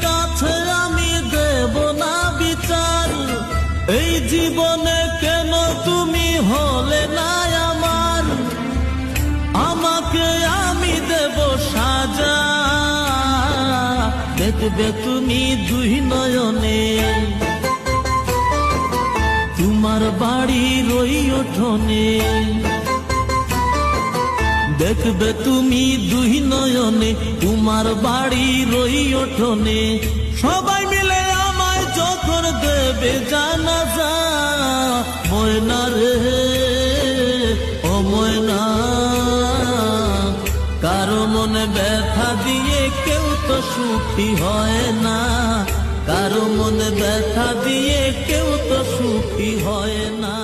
কাছে আমি দেব না বিচার, এই জীবনে কেন তুমি হলে না আমার, আমাকে আমি দেব সাজা। দেখবে তুমি দুই নয়নে, তোমার বাড়ির ওই উঠোনে, দেখবে তুমি দুই নয়নে, তোমার বাড়ির ওই উঠোনে। সবাই মিলে আমায় যখন দেবে জানাজা, ময়না রে ও ময়না, কারো মনে ব্যথা দিয়ে কেউ তো সুখী হয় না, কারো মনে ব্যথা দিয়ে কেউ তো সুখী হয় না।